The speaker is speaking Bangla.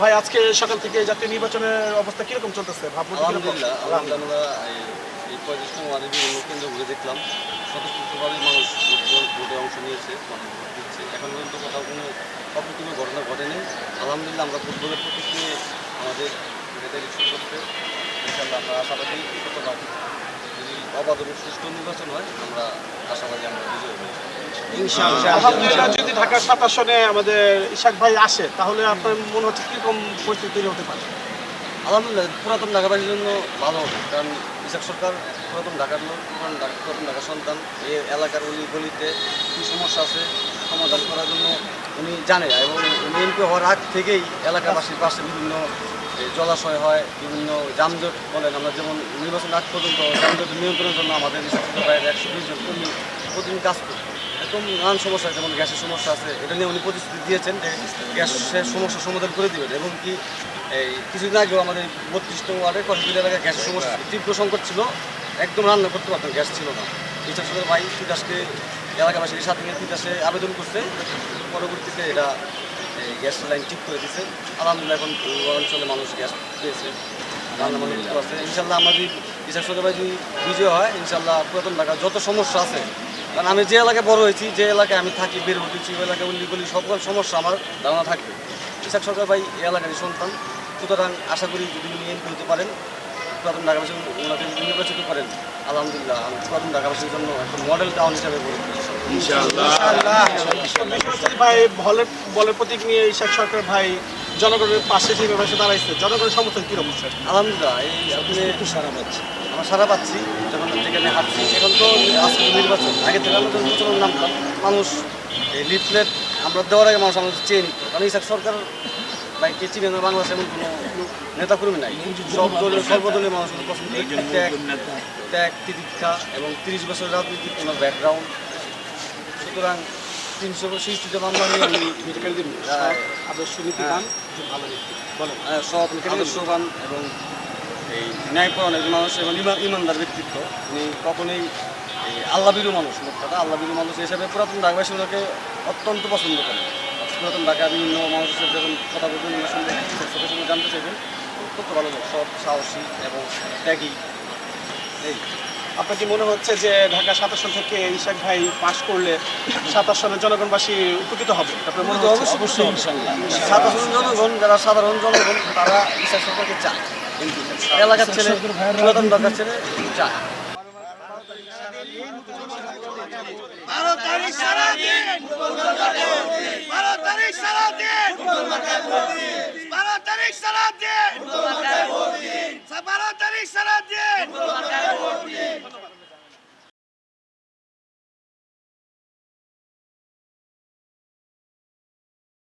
ভাই আজকে সকাল থেকে জাতীয় নির্বাচনের অবস্থা কিরকম চলতেছে? আলহামদুলিল্লাহ আমরা এই 45 ওয়ার্ডে বিভিন্ন কেন্দ্র ঘুরে দেখলাম স্বতঃস্ফূর্তভাবে মানুষ ভোটে অংশ নিয়েছে, মানুষ ভোট দিচ্ছে। এখন পর্যন্ত কোথাও কোনো অপ্রীতিকর ঘটনা ঘটেনি। আলহামদুলিল্লাহ আমরা ফুটবলের প্রতীক নিয়ে আমাদের এটা ইলেকশন করতে ইনশাআল্লাহ আমরা আশাবাদী কতভাবে যদি অবাধ এবং সুষ্ঠু নির্বাচন হয় আমরা আশাবাদী আমরা বিজয় হব আলহামদুলিল্লাহ। যদি ঢাকার 7 আসনে আমাদের ইশাক ভাই আসে তাহলে আপনার মনে হচ্ছে কিরকম পরিস্থিতি তৈরি হতে পারে? আলহামদুলিল্লাহ পুরাতন ঢাকাবাসীর জন্য ভালো হবে, কারণ ইসাক সরকার পুরাতন ঢাকার লোক, পুরাতন ঢাকার সন্তান। এই এলাকার উনি গলিতে কী সমস্যা আছে সমাধান করার জন্য উনি জানে, এবং উনি এমপি হওয়ার আগ থেকেই এলাকাবাসীর পাশে বিভিন্ন জলাশয় হয়, বিভিন্ন যানজট বলেন। আমরা যেমন নির্বাচন আগ পর্যন্ত যানজট নিয়ন্ত্রণের জন্য আমাদের ইসাক সরকার বাইরে 120 জন কর্মী প্রতিদিন কাজ করত। এরকম নানান সমস্যা, যেমন গ্যাসের সমস্যা আছে, এটা নিয়ে উনি প্রতিশ্রুতি দিয়েছেন যে গ্যাসের সমস্যা সমাধান করে দেবেন। এবং কি এই কিছুদিন আগেও আমাদের 32 ওয়ার্ডের কয়েকগুলি এলাকায় গ্যাসের সমস্যা তীব্র সংকট ছিল, একদম রান্না করতে পারতাম, গ্যাস ছিল না। ইসাক সরকার ভাই তিতাসকে এলাকাবাসীর সাথে নিয়ে তিতাসে আবেদন করছে, পরবর্তীতে এটা গ্যাস লাইন ঠিক করে দিচ্ছে। আলহামদুলিল্লাহ এখন অঞ্চলে মানুষ গ্যাস পেয়েছে, রান্না মানুষ আছে। ইনশাল্লাহ আমরা যদি ইসাক সরকার ভাই যদি বিজয় হয়, ইনশাল্লাহ পুরাতন ঢাকার যত সমস্যা আছে, কারণ আমি যে এলাকায় বড় হয়েছি, যে এলাকায় আমি থাকি, বের উঠেছি, ওই এলাকায় উল্লিগলি সকল সমস্যা আমার ধারণা থাকবে। ইসাক সরকার ভাই এই এলাকারই সন্তান, সুতরাং আশা করি যদি উনি এমপি হতে পারেন, পুরাতন ঢাকাবাসী ওনাকে নির্বাচিত করেন, আলহামদুলিল্লাহ আমি পুরাতন ঢাকাবাসীর জন্য একটা মডেল টাউন হিসাবে বলি ভাই বলের প্রতীক নিয়ে ইশাক সরকার ভাই জনগণের পাশে যেভাবে এসে দাঁড়াইছে, জনগণের সমর্থন কিরকম? আলহামদুলিল্লাহ এই আপনি সারা পাচ্ছি, আমরা সারা পাচ্ছি যখন যেখানে হাঁটছি। এখন তো আজকে নির্বাচন, আগে থেকে আমরা যখন প্রচলন নামতাম, মানুষ এই লিফলেট আমরা দেওয়ার আগে মানুষ আমাদের চেয়ে নিত, কারণ ইসাক সরকার ভাই কে চিনে না, বাংলাদেশে এমন কোনো নেতাকর্মী নাই। সব দলীয় সর্বদলীয় মানুষগুলো পছন্দ করে, ত্যাগ তিতিক্ষা এবং 30 বছরের রাজনৈতিক কোনো ব্যাকগ্রাউন্ড। সুতরাং 360টা মামলা নিয়ে আমি আদর্শ নীতিবান, সব আদর্শবান এবং এই ন্যায়পরায়ণ একজন মানুষ এবং ইমানদার ব্যক্তিত্ব। উনি কখনোই এই আল্লাহবিরু মানুষ, মোট কথা আল্লাহবিরু মানুষ হিসেবে পুরাতন ঢাকাবাসী ওনাকে অত্যন্ত পছন্দ করেন। পুরাতন ঢাকা বিভিন্ন মানুষের সাথে যখন কথা বলবেন, ওনার সঙ্গে চোখের সঙ্গে জানতে চাইবেন, অত্যন্ত ভালো লোক, সৎ সাহসী এবং ত্যাগী। এই আপনার কি মনে হচ্ছে যে ঢাকা 7 আসন থেকে ইশাক ভাই পাশ করলে 7 আসনের জনগণবাসী উপকৃত হবে? আপনার মনে হচ্ছে? অবশ্যই ইনশাআল্লাহ। সাধারণ জনগণ, যারা সাধারণ জনগণ, তারা ইশাক সরকারকে চায়, কিন্তু এলাকার ছেলে, পুরাতন ঢাকার ছেলে চায়। 12 তারিখ সারাদিন 12 তারিখ সারাদিন 12 তারিখ সারাদিন